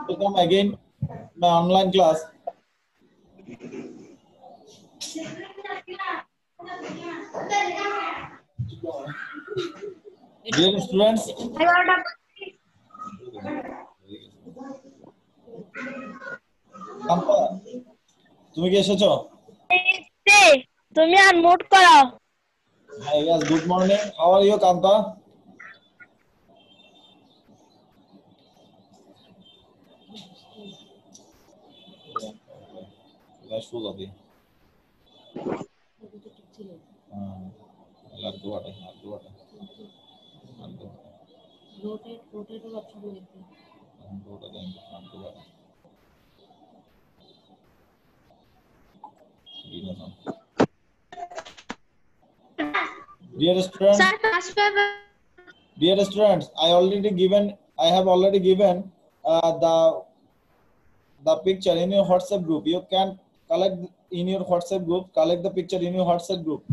Welcome again my online class. Dear students, Campa তুমি কি এসেছো? তুমি আনমিউট করো। Hi guys, good morning. How are you, Kanta? Dear students, I have already given the picture in your WhatsApp group. You can collect in your WhatsApp group. Collect the picture in your WhatsApp group.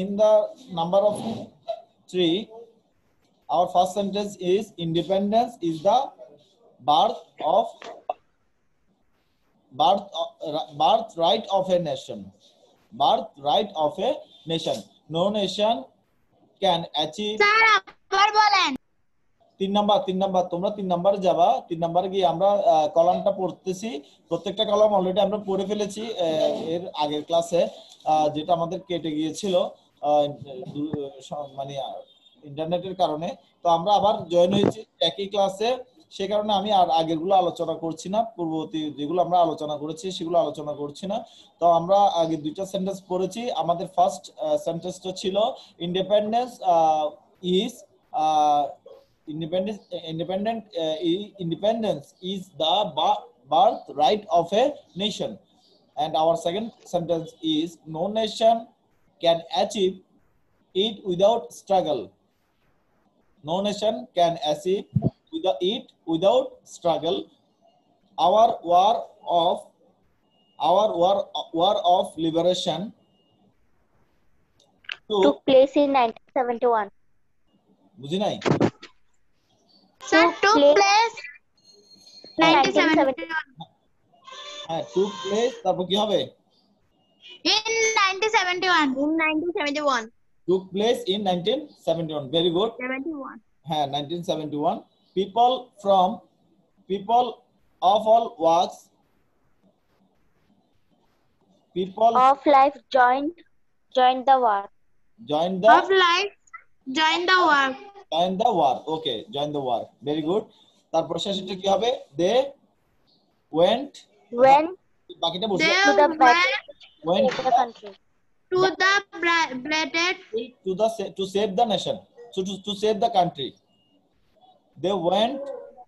In the number of 3, our first sentence is independence is the birthright of a nation. Birthright of a nation. No nation can achieve. তিন number তোমরা 3 নাম্বারে যাবা। 3 নাম্বারে গিয়ে আমরা কলামটা পড়তেছি। প্রত্যেকটা column already আমরা পড়ে ফেলেছি এর আগের ক্লাসে, যেটা আমাদের কেটে গিয়েছিল মানে ইন্টারনেটের কারণে। তো আমরা আবার জয়েন হয়েছি একই ক্লাসে, সে কারণে আমি আর আগেরগুলো আলোচনা করছি না, পূর্ববর্তী যেগুলো আমরা আলোচনা করেছি সেগুলো আলোচনা করছি না। তো আমরা আগে দুইটা সেন্টেন্স পড়েছি। আমাদের ফার্স্ট সেন্টেন্সটা ছিল independence is independence is the birthright of a nation, and our second sentence is no nation can achieve it without struggle. No nation can achieve it without struggle. Our war of liberation took place in 1971. বুঝি নাই? Took place 1971. হ্যাঁ, took place তারপর কি হবে? In 1971. Took place in 1971. Very good. 71. হ্যাঁ, 1971. People of all walks, people of life joined the war. Join the war. Okay, join the war. Very good. তারপর শেষেরটা কি হবে? They went বাকিটা বলছি to the country. To save the nation. So to save the country. They went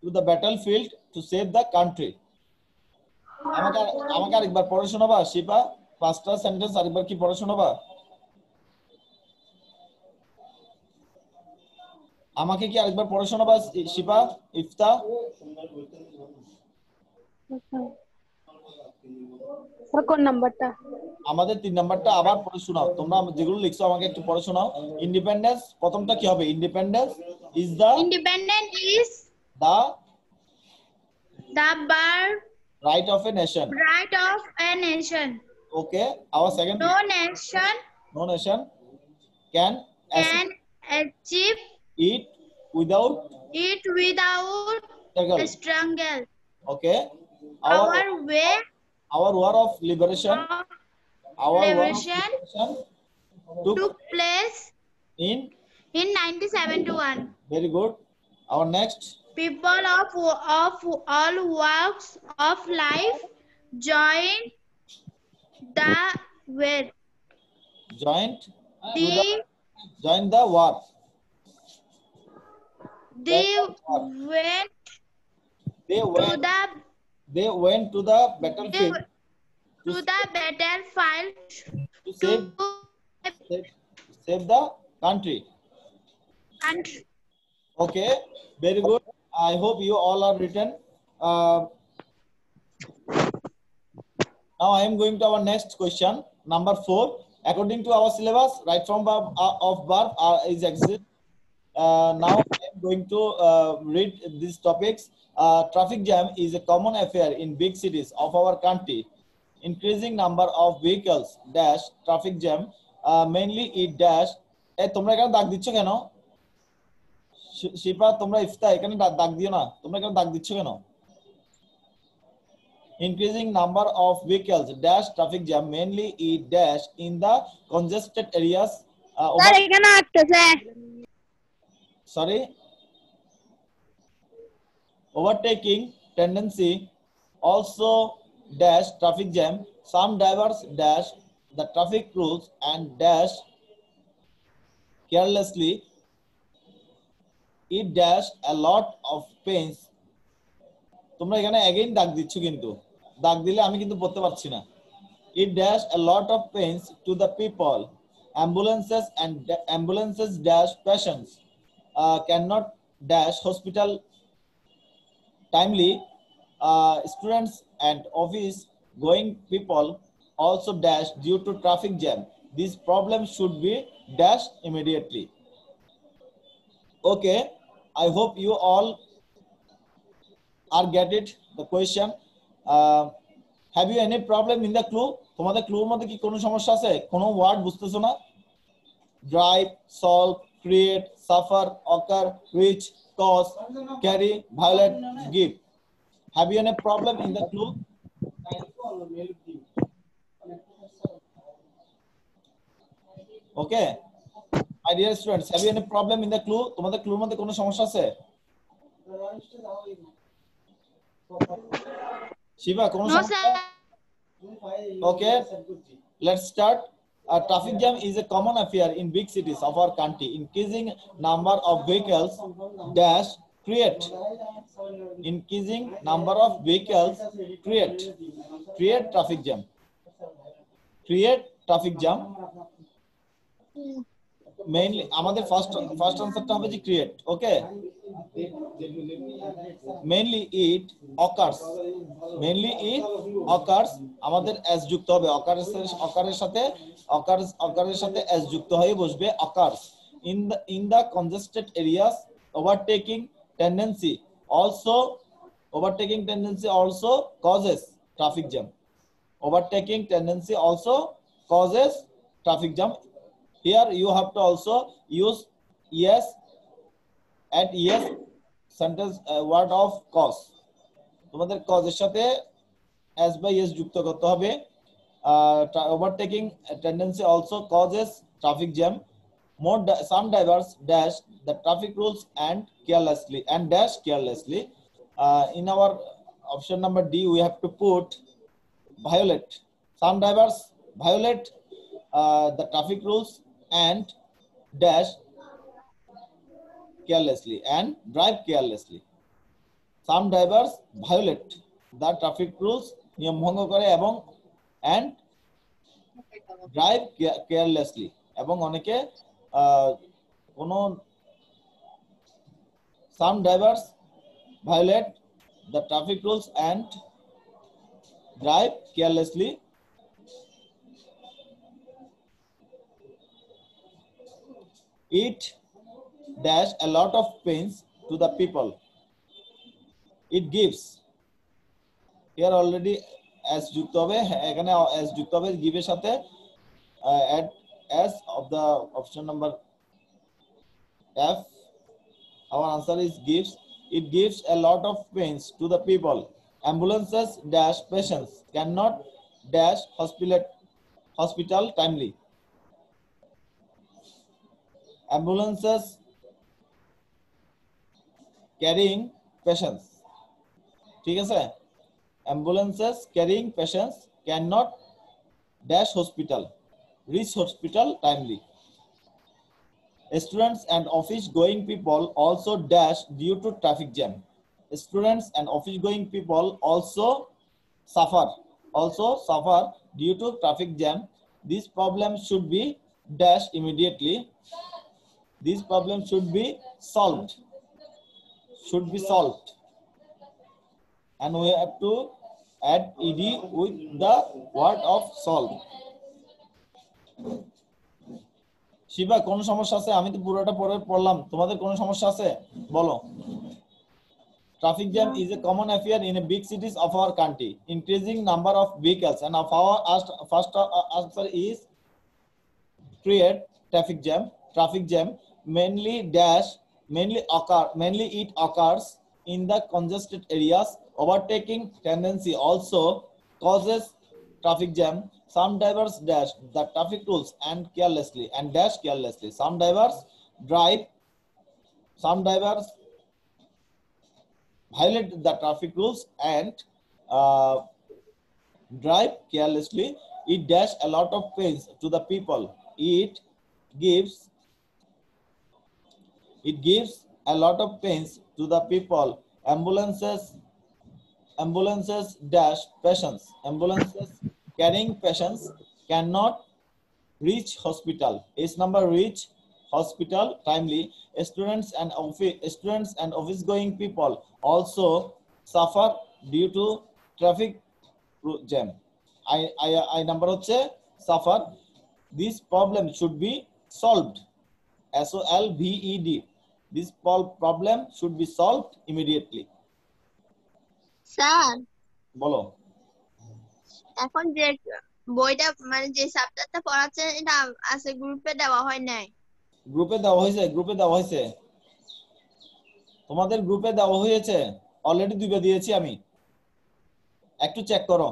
to the battlefield to save the country. আমাকে আরেকবার পড়ে শোনাবা শিপা? পাঁচটা সেন্টেন্স আরেকবার কি পড়ে শোনাবা? আমাকে কি আরেকবার পড়ে শোনাবা শিপা? ইফতা কোন নাম্বারটা? আমাদের 3 নাম্বারটা আবার পড়ে শোনাও। তোমরা যেগুলো লিখছো আমাকে একটু পড়ে শোনাও। ইন্ডিপেন্ডেন্স প্রথমটা কি হবে? Independence is the birthright of a nation. Okay, our second. No nation can achieve it without struggle. Okay, our war of liberation took place in 1971. Very good. Our next. People of all walks of life joined the war. Join the war. They went to the battlefield to save the country. And Okay, very good. I hope you all are written. Uh, now I am going to our next question, number 4. According to our syllabus, right from of birth is exist. Now I am going to read these topics. Traffic jam is a common affair in big cities of our country. Increasing number of vehicles dash traffic jam mainly it dash. তোমরা এখানে দাগ দিচ্ছ কেন? শিপা তোমরা ইফতা এখানে দাগ দিও না, তোমরা এখানে দাগ দিচ্ছ কেন? Increasing number of vehicles dash traffic jam mainly it dash in the congested areas. Sir এখানে আসতেছে Sorry, overtaking tendency also dash traffic jam. Some drivers dash the traffic rules and dash carelessly. It dash a lot of pains. তোমরা এখানে again দাগ দিচ্ছ, কিন্তু দাগ দিলে আমি কিন্তু পড়তে পারছি না। It dash a lot of pains to the people. Ambulances dash patients cannot dash hospital timely. Students and office going people also dash due to traffic jam. This problem should be dashed immediately. Okay, I hope you all are get it the question. Have you any problem in the clue? তোমাদের ক্লুর মধ্যে কি কোনো সমস্যা আছে? কোনো word বুঝতেছো না? Drive, solve, create, suffer, occur, reach, cause, carry, violate, give. Have you any problem in the clue? Okay, my dear students, have you any problem in the clue? তোমাদের ক্লুর মধ্যে কোনো সমস্যা আছে? শিবা কোনো নো সমস্যা? Sir Okay, let's start. Traffic jam is a common affair in big cities of our country. Increasing number of vehicles dash create. Increasing number of vehicles create traffic jam. Create traffic jam. Mainly আমাদের first answer টা হবে যে create. Okay, mainly it occurs. Mainly it occurs আমাদের s যুক্ত হবে, occurs এর সাথে s যুক্ত হয়ে বসবে occurs in the congested areas. Overtaking tendency also causes traffic jam. Overtaking tendency also causes traffic jam. Here you have to also use yes at yes sentence word of cause. তোমাদের cause এর সাথে as by yes যুক্ত করতে হবে। Overtaking tendency also causes traffic jam. Some drivers dash the traffic rules and dash carelessly. In our option number D, we have to put violate. Some drivers violate the traffic rules and dash carelessly and drive carelessly. Some drivers violate the traffic rules, নিয়ম ভঙ্গ করে এবং and drive carelessly, এবং অনেকে কোনো some drivers violate the traffic rules and drive carelessly. It dash a lot of pains to the people. It gives. Here already as যুক্ত হবে, এখানে as যুক্ত হবে give এর সাথে add as of the option number F. Our answer is gives. It gives a lot of pains to the people. Ambulances dash patients cannot dash hospital timely. Ambulances carrying patients, ঠিক আছে, ambulances carrying patients cannot dash reach hospital timely. Students and office going people also dash due to traffic jam. Students and office going people also suffer due to traffic jam. This problem should be dashed immediately. This problem should be solved. Should be solved. And we have to add ed with the word of solve. Shiba কোন সমস্যা আছে? আমি তো পুরোটা পড়লাম, তোমাদের কোন সমস্যা আছে বলো। Traffic jam is a common affair in a big cities of our country. Increasing number of vehicles, and of our first answer is create traffic jam. Traffic jam mainly it occurs in the congested areas. Overtaking tendency also causes traffic jam. Some drivers dash the traffic rules and dash carelessly. Some drivers violate the traffic rules and drive carelessly. It dash a lot of pains to the people. It gives a lot of pains to the people. Ambulances dash patients. Ambulances carrying patients cannot reach hospital. Its number reach hospital timely. Students and office going people also suffer due to traffic jam. I number হচ্ছে suffer. This problem should be solved. SOLVED. This problem should be solved immediately. Sir বলো। এখন যে বইটা মানে যে চ্যাপ্টারটা পড়াচ্ছেন এটা আছে গ্রুপে দেওয়া হয় নাই। গ্রুপে দেওয়া হয়েছে তোমাদের গ্রুপে দেওয়া হয়েছে অলরেডি দুইবার দিয়েছি আমি, একটু চেক করো।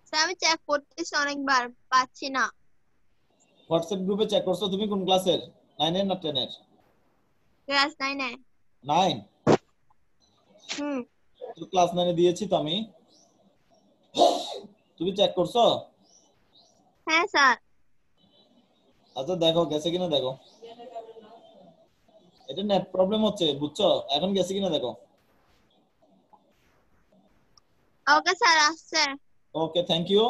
স্যার আমি চেক করতেছি অনেকবার পাচ্ছি না। হোয়াটসঅ্যাপ গ্রুপে চেক করছো? তুমি কোন ক্লাসের? 9 এর না 10 এর? ক্লাস 9 এ। 9? তো ক্লাস 9 এ দিয়েছি তো আমি। তুমি চেক করছো? হ্যাঁ স্যার। আচ্ছা দেখো গেছে কিনা দেখো। এটা নেট প্রবলেম হচ্ছে বুঝছো, এখন গেছে কিনা দেখো। ওকে স্যার আসছে। Okay, thank you.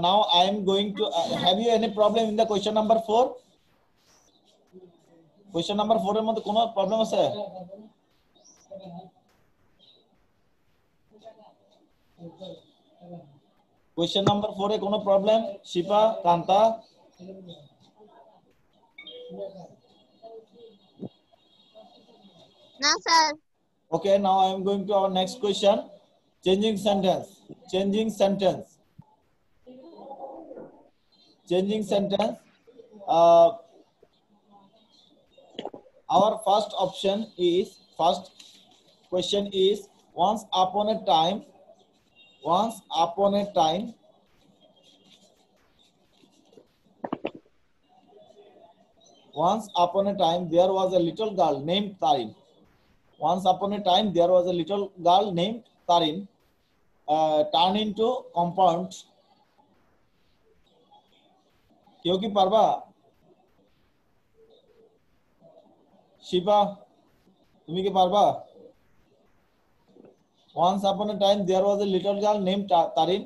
Now I am going to have you any problem in the question number 4? Question number 4 এর মধ্যে কোনো প্রবলেম আছে? Question number 4 এ কোনো প্রবলেম? শিপা, কান্তা? না sir. Okay, now I am going to our next question. Changing sentence. Our first question is once upon a time there was a little girl named Tarin. Once upon a time there was a little girl named Tarin turned into compound. কেউ কি পারবা? শিবা তুমি কি পারবা? Once upon a time there was a little girl named Tarin.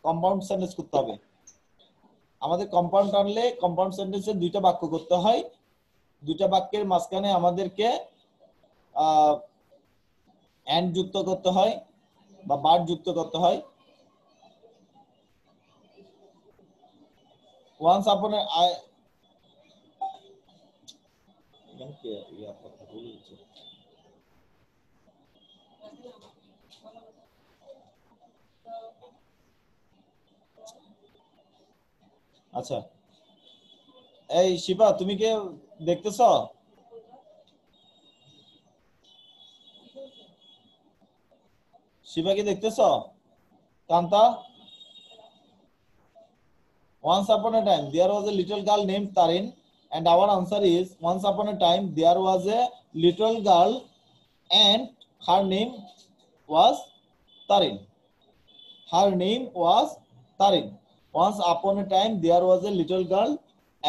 Compound sentence করতে হবে আমাদের। Compound আনলে কম্পাউন্ড সেন্টেন্সে দুইটা বাক্য করতে হয়। দুইটা বাক্যের মাঝখানে আমাদেরকে এন্ড যুক্ত করতে হয় বা ভার্ব যুক্ত করতে হয়। Once upon a আচ্ছা এই শিবা তুমি কি দেখতেছো? শিবা কি দেখতেছো? Kanta? Once upon a time there was a little girl named Tarin, and our answer is once upon a time there was a little girl and her name was Tarin. Once upon a time there was a little girl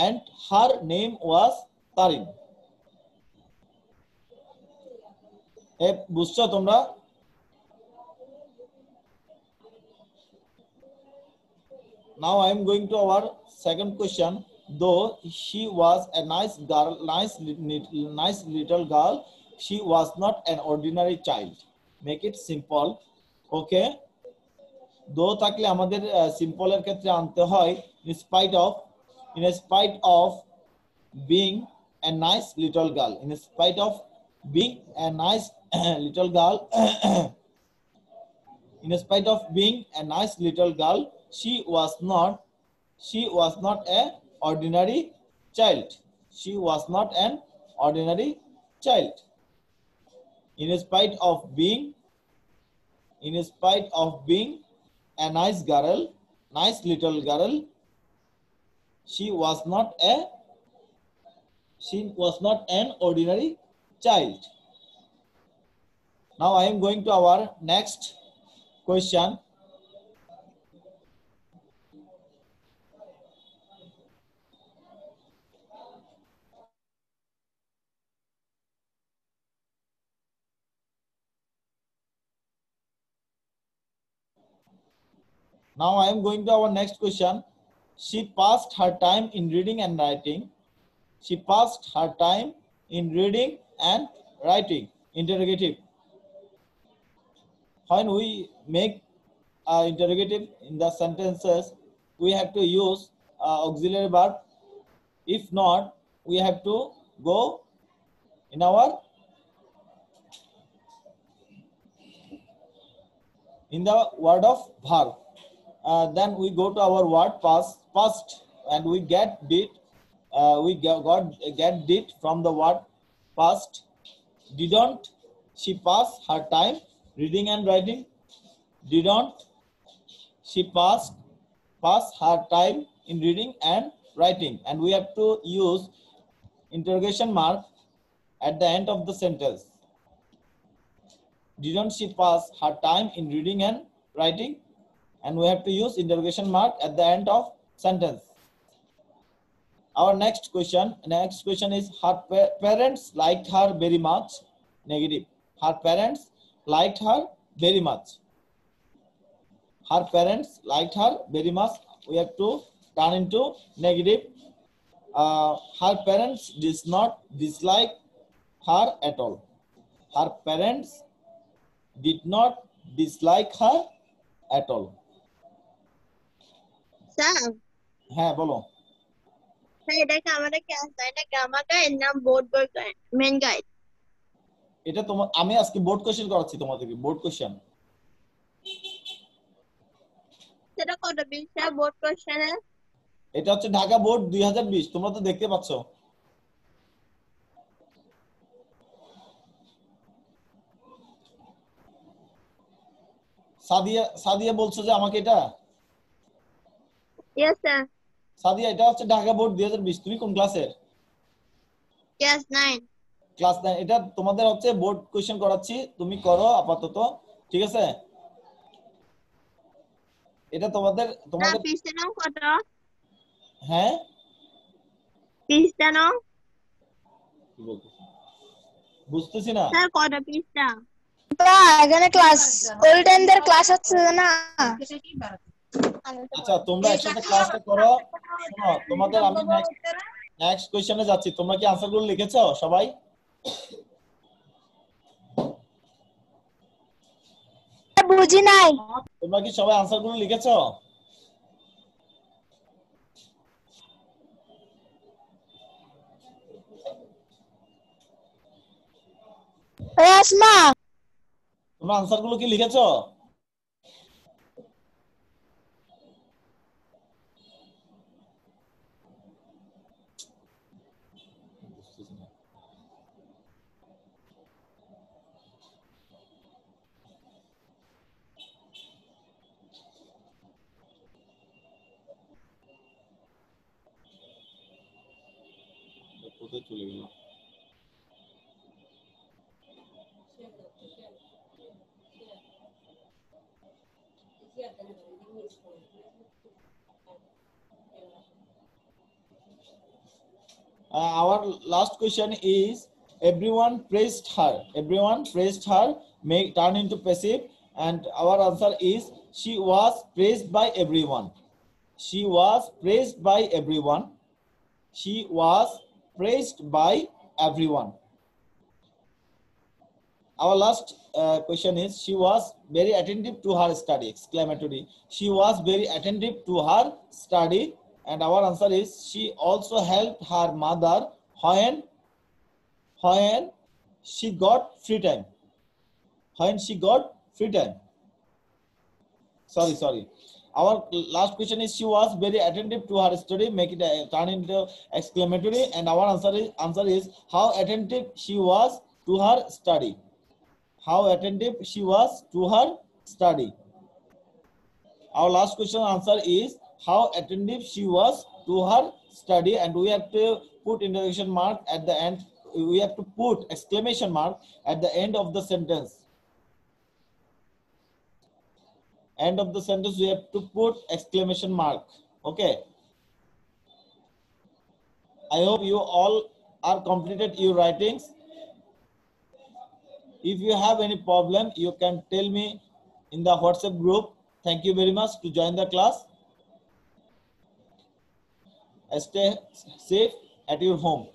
and her name was Tarin. বুঝছো তোমরা? Now I am going to our second question. though she was a nice girl, nice little girl, she was not an ordinary child. Make it simple. Okay. Though থাকলে আমাদের simple এর ক্ষেত্রে আনতে হয় in spite of being a nice little girl. In spite of being a nice little girl, in spite of being a nice little girl, she was not a ordinary child. She was not an ordinary child. In spite of being a nice little girl, she was not an ordinary child. Now I am going to our next question. Now I am going to our next question. She passed her time in reading and writing. She passed her time in reading and writing. Interrogative. When we make interrogative in the sentences, we have to use auxiliary verb. If not, we have to go in our in the word of verb. Then we go to our word past, and we get did. Get did from the word past. Didn't she pass her time reading and writing? Didn't she pass her time in reading and writing? And we have to use interrogation mark at the end of the sentence. Didn't she pass her time in reading and writing? And we have to use interrogation mark at the end of sentence. Our next question is, her parents liked her very much. Negative. Her parents liked her very much. Her parents liked her very much. We have to turn into negative. Her parents did not dislike her at all. Her parents did not dislike her at all. Sir হ্যাঁ বলো। Sir এটাকে আমাদের class এটা grammar guide না board guide main guide? এটা তোমার আমি আজকে বোর্ড কোশ্চেন করাচ্ছি তোমাদেরকে, বোর্ড কোশ্চেন। সেটা কত বিষয় বোর্ড কোশ্চেনে? এটা হচ্ছে ঢাকা বোর্ড 2020, তোমরা তো দেখতে পাচ্ছ। সাদিয়া বলছো যে আমাকে এটা? Yes sir. সাদিয়া এটা হচ্ছে ঢাকা বোর্ড 2020, তুমি কোন ক্লাসের? ক্লাস 9। ক্লাস 9। এটা তোমাদের হচ্ছে বোর্ড কোশ্চেন করাচ্ছি, তুমি করো আপাতত, ঠিক আছে? এটা তোমাদের পৃষ্ঠা নাম কত? হ্যাঁ পৃষ্ঠা নাম বুঝতেছি না স্যার, কত পৃষ্ঠা? এখানে ক্লাস ওল্ডেনদের ক্লাস হচ্ছে না। আচ্ছা তোমরা একসাথে ক্লাসটা করো। শোনো, তোমাদের আমি নেক্সট কোশ্চেনে যাচ্ছি। তোমরা কি আনসারগুলো লিখেছো সবাই? বুঝি নাই। তোমরা কি সবাই আনসারগুলো লিখেছো? আসমা, তোমরা আনসারগুলো কি লিখেছো? কোথায় চলে গেল? Our last question is, everyone praised her. Everyone praised her, make turn into passive, and our answer is, she was praised by everyone. She was praised by everyone. She was praised by everyone. Our last question is, she was very attentive to her study, exclamatory. She was very attentive to her study. And our answer is, she also helped her mother when she got free time. When she got free time. Sorry. Our last question is, she was very attentive to her study. Make it turn into exclamatory. And our answer is how attentive she was to her study. How attentive she was to her study. Our last question answer is how attentive she was to her study, and we have to put interrogation mark at the end. We have to put exclamation mark at the end of the sentence. End of the sentence, we have to put exclamation mark. Okay. I hope you all are completed your writings. If you have any problem, you can tell me in the WhatsApp group. Thank you very much to join the class. Stay safe at your home.